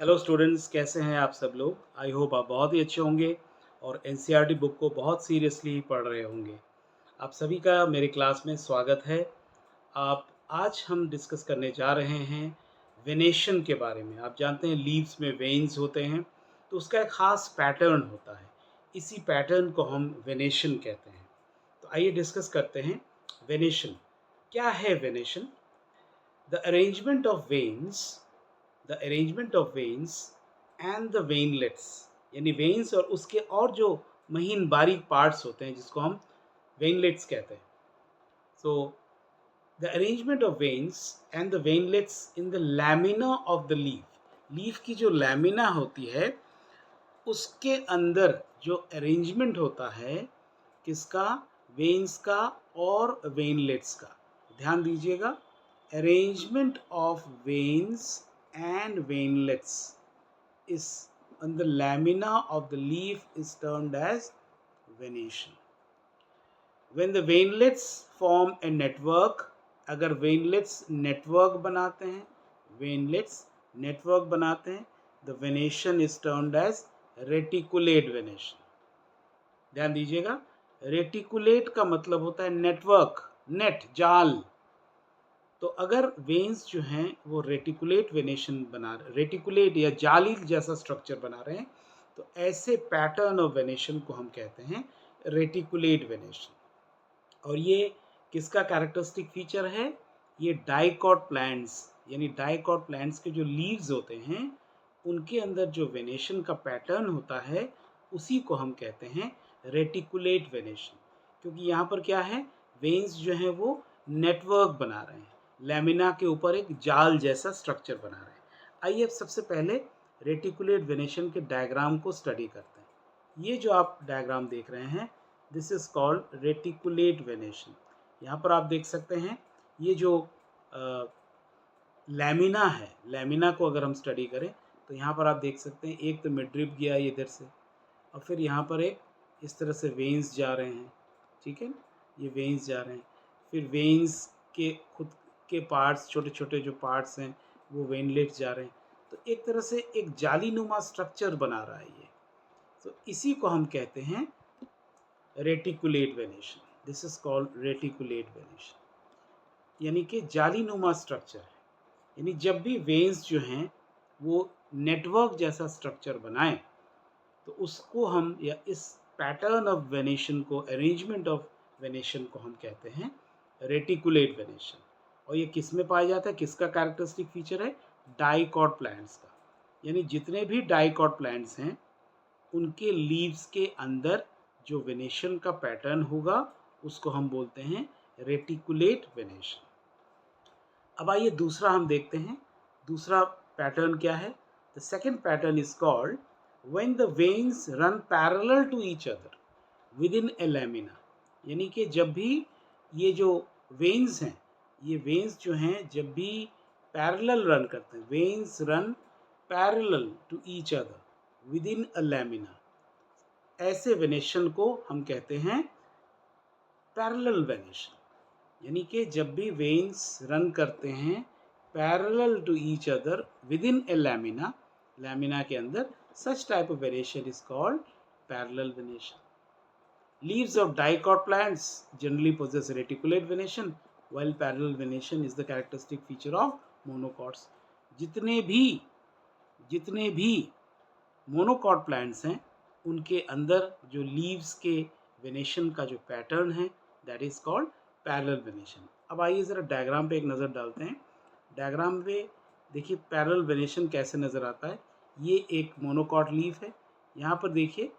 Hello students, कैसे हैं आप सब लोग। आई होप आप बहुत ही अच्छे होंगे और एनसीईआरटी बुक को बहुत सीरियसली पढ़ रहे होंगे। आप सभी का मेरे क्लास में स्वागत है। आप आज हम डिस्कस करने जा रहे हैं वेनेशन के बारे में। आप जानते हैं लीव्स में वेन्स होते हैं, तो उसका एक ख़ास पैटर्न होता है। इसी पैटर्न को हम वेनेशन कहते हैं। तो आइए डिस्कस करते हैं वेनेशन। क्या है venation? The arrangement of veins the arrangement of veins and the veinlets, यानी वेन्स और उसके और जो महीन बारीक पार्ट्स होते हैं जिसको हम वेनलेट्स कहते हैं। So the arrangement of veins and the veinlets in the lamina of the leaf. Leaf की जो लैमिना होती है उसके अंदर जो अरेंजमेंट होता है, किसका? वेन्स का और वेनलेट्स का। ध्यान दीजिएगा, arrangement of veins and veinlets is on the lamina of the leaf is termed as venation. When the veinlets form a network, अगर veinlets network बनाते हैं, veinlets network बनाते हैं, the venation is termed as reticulate venation. ध्यान दीजिएगा, reticulate का मतलब होता है नेटवर्क, नेट, जाल। तो अगर वेन्स जो हैं वो रेटिकुलेट वेनेशन रेटिकुलेट या जाली जैसा स्ट्रक्चर बना रहे हैं, तो ऐसे पैटर्न ऑफ वेनेशन को हम कहते हैं रेटिकुलेट वेनेशन। और ये किसका कैरेक्टरिस्टिक फीचर है? ये डाइकॉट प्लांट्स, यानी डाइकॉट प्लांट्स के जो लीव्स होते हैं उनके अंदर जो वेनेशन का पैटर्न होता है उसी को हम कहते हैं रेटिकुलेट वेनेशन। क्योंकि यहाँ पर क्या है, वेन्स जो हैं वो नेटवर्क बना रहे हैं, लैमिना के ऊपर एक जाल जैसा स्ट्रक्चर बना रहे हैं। आइए अब सबसे पहले रेटिकुलेट वेनेशन के डायग्राम को स्टडी करते हैं। ये जो आप डायग्राम देख रहे हैं, this is called reticulate venation. यहाँ पर आप देख सकते हैं ये जो लैमिना है, लैमिना को अगर हम स्टडी करें तो यहाँ पर आप देख सकते हैं एक तो मिडरिप गया इधर से, और फिर यहाँ पर एक इस तरह से वेन्स जा रहे हैं, ठीक है ना, ये वेन्स जा रहे हैं। फिर वेन्स के खुद के पार्ट्स, छोटे छोटे जो पार्ट्स हैं वो वेनलेट्स जा रहे हैं। तो एक तरह से एक जाली नुमा स्ट्रक्चर बना रहा है ये। तो इसी को हम कहते हैं reticulate venation. This is called reticulate venation, यानी कि जाली नुमा स्ट्रक्चर है। यानी जब भी वेन्स जो हैं वो नेटवर्क जैसा स्ट्रक्चर बनाएं तो उसको हम, या इस पैटर्न ऑफ वेनेशन को, अरेंजमेंट ऑफ वेनेशन को हम कहते हैं रेटिकुलेट वेनेशन। और ये किस में पाया जाता है, किसका कैरेक्टरिस्टिक फीचर है? डाइकॉट प्लांट्स का। यानी जितने भी डाइकॉट प्लांट्स हैं उनके लीव्स के अंदर जो वेनेशन का पैटर्न होगा उसको हम बोलते हैं रेटिकुलेट वेनेशन। अब आइए दूसरा हम देखते हैं, दूसरा पैटर्न क्या है। The second pattern is called when the veins run parallel to each other within a lamina। यानी कि जब भी ये जो वेन्स हैं, ये वेन्स जो हैं जब भी पैरेलल रन करते हैं, veins run parallel to each other within a lamina, ऐसे वेनेशन को हम कहते हैं पैरेलल वेनेशन। यानी कि जब भी वेन्स रन करते हैं parallel to each other within a lamina, lamina के अंदर, such type of venation is called parallel venation. Leaves of dicot plants generally possess reticulate venation, while parallel venation is the characteristic feature of monocots। जितने भी monocot plants हैं उनके अंदर जो leaves के venation का जो पैटर्न है that is called parallel venation. अब आइए ज़रा डायग्राम पे एक नज़र डालते हैं। डायग्राम पे देखिए पैरेलल वेनेशन कैसे नज़र आता है। ये एक मोनोकॉट लीफ है, यहाँ पर देखिए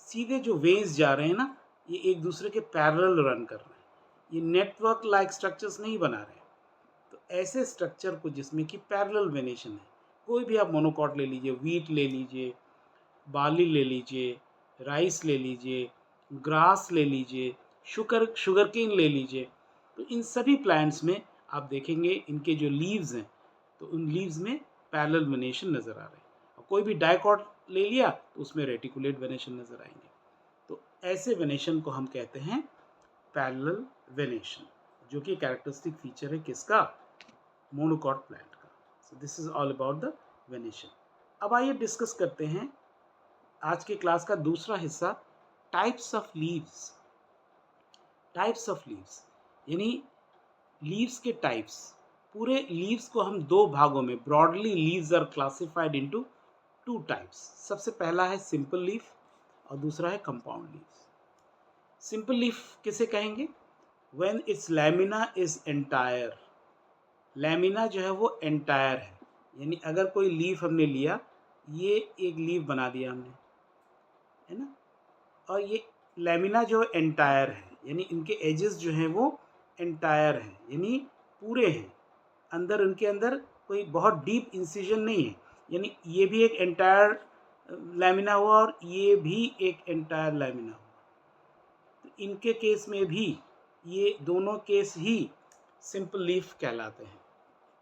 सीधे जो वेन्स जा रहे हैं ना, ये एक दूसरे के पैरेलल रन कर रहे हैं, ये नेटवर्क लाइक स्ट्रक्चर्स नहीं बना रहे हैं। तो ऐसे स्ट्रक्चर को जिसमें कि पैरेलल वेनेशन है, कोई भी आप मोनोकॉट ले लीजिए, वीट ले लीजिए, बार्ली ले लीजिए, राइस ले लीजिए, ग्रास ले लीजिए, शुगर केन ले लीजिए, तो इन सभी प्लांट्स में आप देखेंगे इनके जो लीव्स हैं तो उन लीव्स में पैरेलल वेनेशन नज़र आ रहे हैं। और कोई भी डाइकॉट ले लिया तो उसमें रेटिकुलेट वेनेशन नज़र आएंगे। तो ऐसे वेनेशन को हम कहते हैं पैरेलल वेनेशन, जो कि कैरेक्टरिस्टिक फीचर है किसका? मोनोकॉट प्लांट का। So this is all about the venation. अब आइए डिस्कस करते हैं आज के क्लास का दूसरा हिस्सा, types of leaves. Types of leaves यानी लीव्स के टाइप्स। पूरे लीव्स को हम दो भागों में, broadly leaves are classified into two types. सबसे पहला है सिंपल लीफ और दूसरा है कंपाउंड लीव्स। सिंपल लीफ किसे कहेंगे? When it's lamina is entire. Lamina जो है वो एंटायर है, यानी अगर कोई लीफ हमने लिया, ये एक लीफ बना दिया हमने, है ना, और ये लैमिना जो एंटायर है, यानी इनके एजेस जो हैं वो एंटायर हैं, यानी पूरे हैं, अंदर उनके अंदर कोई बहुत डीप इंसिजन नहीं है, यानी ये भी एक एंटायर लैमिना हुआ और ये भी एक एंटायर लैमिना हुआ। तो इनके केस में भी ये दोनों केस ही सिंपल लीफ कहलाते हैं।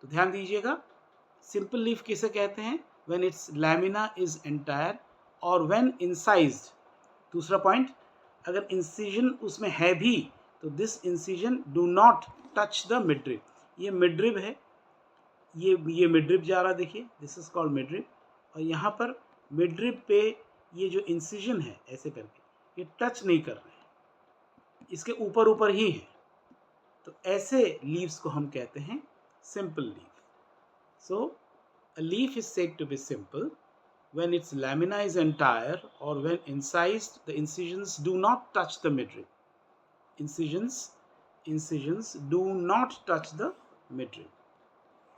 तो ध्यान दीजिएगा, सिंपल लीफ किसे कहते हैं? When it's lamina is entire और व्हेन इंसाइज्ड। दूसरा पॉइंट, अगर इंसिजन उसमें है भी तो this incision do not touch the midrib. ये मिडरिब है, ये मिडरिब जा रहा, देखिए दिस इज कॉल्ड मिडरिब, और यहाँ पर मिडरिब पे ये जो इंसिजन है ऐसे करके ये टच नहीं कर रहे हैं, इसके ऊपर ऊपर ही है। तो ऐसे लीव्स को हम कहते हैं simple leaf. So a leaf is said to be simple when its lamina is entire or when incised the incisions do not touch the midrib. Incisions do not touch the midrib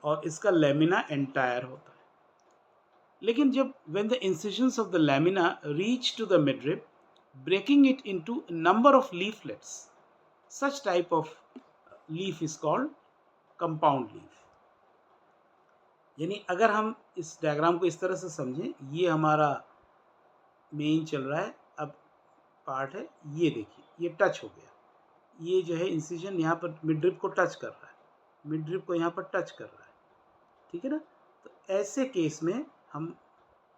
और इसका lamina entire होता है। लेकिन जब when the incisions of the lamina reach to the midrib, breaking it into a number of leaflets, such type of leaf is called compound leaf। यानी अगर हम इस डायग्राम को इस तरह से समझें, ये हमारा मेन चल रहा है, अब पार्ट है, ये देखिए ये टच हो गया, ये जो है इंसिजन यहाँ पर मिडरिब को टच कर रहा है, मिडरिब को यहाँ पर टच कर रहा है, ठीक है ना। तो ऐसे केस में हम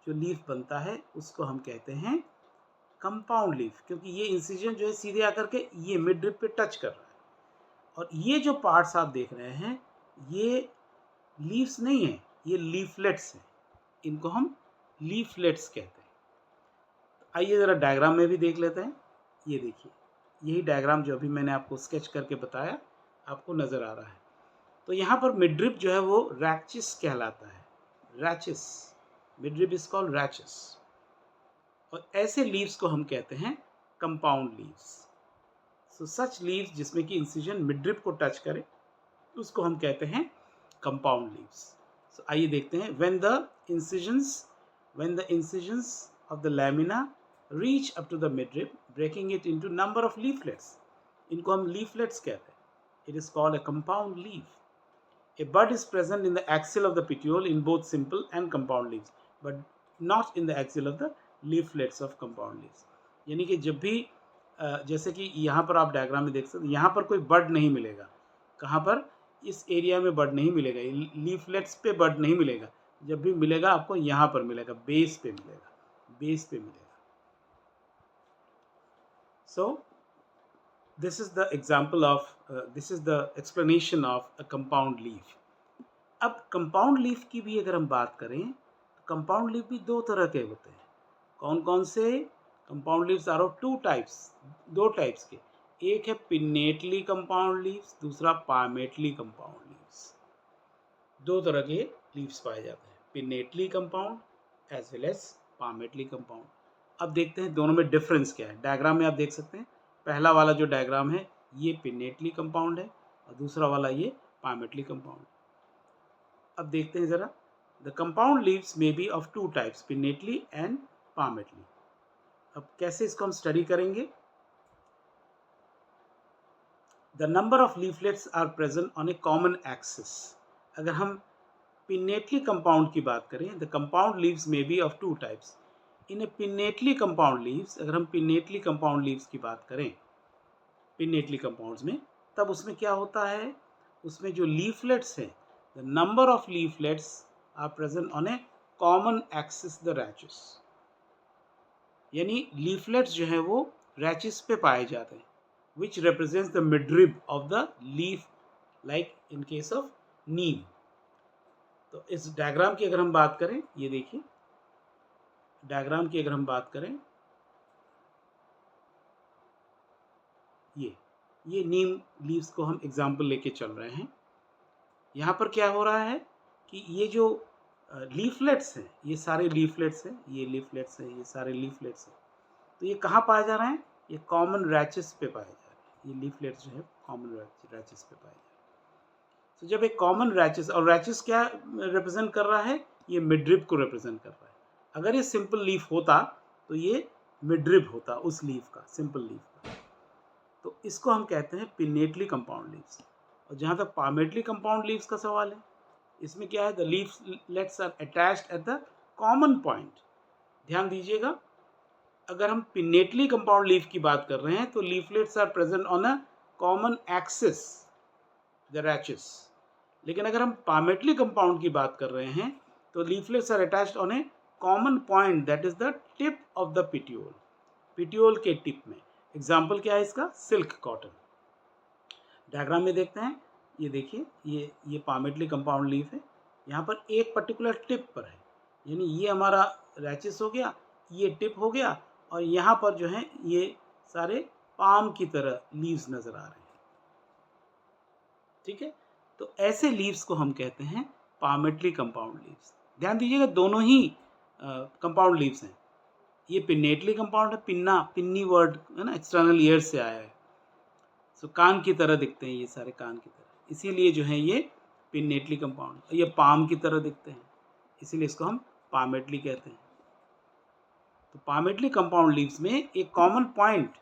जो लीफ बनता है उसको हम कहते हैं कंपाउंड लीफ, क्योंकि ये इंसिजन जो है सीधे आकर के ये मिडरिब पे टच कर रहा है। और ये जो पार्ट्स आप देख रहे हैं ये लीव्स नहीं है, ये लीफलेट्स हैं, इनको हम लीफलेट्स कहते हैं। आइए ज़रा डायग्राम में भी देख लेते हैं। ये देखिए, यही डायग्राम जो अभी मैंने आपको स्केच करके बताया आपको नज़र आ रहा है। तो यहाँ पर मिडरिब जो है वो रैचिस कहलाता है, rachis, midrib is called rachis. और ऐसे लीव्स को हम कहते हैं कंपाउंड लीव्स। सो सच लीव्स जिसमें कि इंसिजन मिडरिब को टच करे उसको हम कहते हैं कंपाउंड लीव्स। So, आइए देखते हैं, when the incisions of the lamina reach up to the midrib, breaking it into number of leaflets, इनको हम leaflets कहते हैं, it is called a compound leaf. A bud is present in the axial of the petiole in both simple and compound leaves, but not in the axial of the leaflets of compound leaves. यानी कि जब भी जैसे कि यहाँ पर आप diagram में देख सकते हैं, यहाँ पर कोई बड नहीं मिलेगा, कहाँ पर, इस एरिया में बड नहीं मिलेगा, लीफलेट्स पे बड नहीं मिलेगा, जब भी मिलेगा आपको यहाँ पर मिलेगा, बेस पे मिलेगा, बेस पे मिलेगा। So this is the example of, this is the explanation of a compound leaf. अब कंपाउंड लीफ की भी अगर हम बात करें तो कंपाउंड लीफ भी दो तरह के होते हैं। कौन कौन से? Compound leaves are of two types, दो टाइप्स के, एक है पिन्नेटली कंपाउंड लीव्स, दूसरा पामेटली कंपाउंड लीव्स। दो तरह के लीव्स पाए जाते हैं, pinnately compound as well as palmately compound. अब देखते हैं दोनों में डिफरेंस क्या है। डायग्राम में आप देख सकते हैं, पहला वाला जो डायग्राम है ये पिन्नेटली कंपाउंड है और दूसरा वाला ये पामेटली कंपाउंड। अब देखते हैं ज़रा, the compound leaves may be of two types, pinnately and palmately. अब कैसे इसको हम स्टडी करेंगे? The number of leaflets are present on a common axis. अगर हम pinnately compound की बात करें, the compound leaves may be of two types. In a pinnately compound leaves, अगर हम pinnately compound leaves की बात करें, pinnately compounds में, तब उसमें क्या होता है, उसमें जो leaflets हैं, the number of leaflets are present on a common axis, the rachis. यानी leaflets जो हैं वो rachis पे पाए जाते हैं, which represents the midrib of the leaf, like in case of neem. तो इस डायग्राम की अगर हम बात करें, ये देखिए डायग्राम की अगर हम बात करें, ये नीम लीव्स को हम एग्जाम्पल लेके चल रहे हैं। यहाँ पर क्या हो रहा है कि ये जो लीफलेट्स हैं, ये सारे लीफलेट्स हैं, ये लीफलेट्स हैं, ये सारे लीफलेट्स हैं। तो ये कहाँ पाए जा रहे हैं? ये कॉमन रैचेस पे पाए जा रहे हैं। ये लीफलेट्स जो है कॉमन रैचेस पे पाए जा रहे हैं। तो जब एक कॉमन रैचेस, और रैचेस क्या रिप्रेजेंट कर रहा है? ये मिडरिब को रिप्रेजेंट कर रहा है। अगर ये सिंपल लीफ होता तो ये मिडरिब होता, उस लीफ का, सिंपल लीफ का। तो इसको हम कहते हैं पिनेटली कंपाउंड लीव्स। और जहाँ तक पामेटली कंपाउंड लीव्स का सवाल है, इसमें क्या है? The leaflets are attached at the common point. ध्यान दीजिएगा, अगर हम पिनेटली कंपाउंड लीफ की बात कर रहे हैं तो leaflets are present on a common axis, the rachis. लेकिन अगर हम पामेटली कंपाउंड की बात कर रहे हैं तो leaflets are attached on a common point, that is the tip of the petiole, petiole के टिप में। एग्जाम्पल क्या है इसका? Silk cotton. डायग्राम में देखते हैं, ये देखिए, ये पामेटली कंपाउंड लीफ है। यहाँ पर एक पर्टिकुलर टिप पर है, यानी ये हमारा रैचेस हो गया, ये टिप हो गया, और यहाँ पर जो है ये सारे पाम की तरह लीव्स नजर आ रहे हैं। ठीक है, तो ऐसे लीव्स को हम कहते हैं पामेटली कंपाउंड लीव्स। ध्यान दीजिएगा, दोनों ही कंपाउंड लीव्स हैं। ये पिनेटली कंपाउंड है, पिन्ना, पिन्नी वर्ड है ना, एक्सटर्नल ईयर से आया है। सो कान की तरह दिखते हैं ये सारे, कान की तरह, इसीलिए जो है ये पिनेटली कंपाउंड। ये पाम की तरह दिखते हैं, इसीलिए इसको हम पामेटली कहते हैं। तो पामेटली कंपाउंड लीव्स में एक कॉमन पॉइंट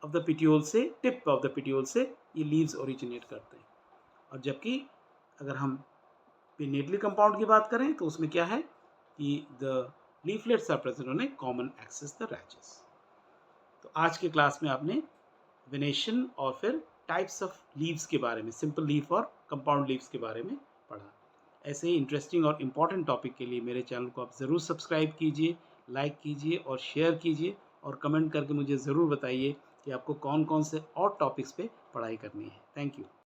ऑफ द पिट्यूल से, टिप ऑफ द पिट्यूल से ये लीव्स ओरिजिनेट करते हैं। और जबकि अगर हम पिनेटली कंपाउंड की बात करें तो उसमें क्या है कि the leaflets are present on a common axis, the rachis. तो आज के क्लास में आपने वेनेशन और फिर टाइप्स ऑफ लीव्स के बारे में, सिंपल लीफ और कंपाउंड लीव्स के बारे में पढ़ा। ऐसे ही इंटरेस्टिंग और इम्पॉर्टेंट टॉपिक के लिए मेरे चैनल को आप ज़रूर सब्सक्राइब कीजिए, लाइक कीजिए और शेयर कीजिए, और कमेंट करके मुझे ज़रूर बताइए कि आपको कौन कौन से और टॉपिक्स पे पढ़ाई करनी है। Thank you.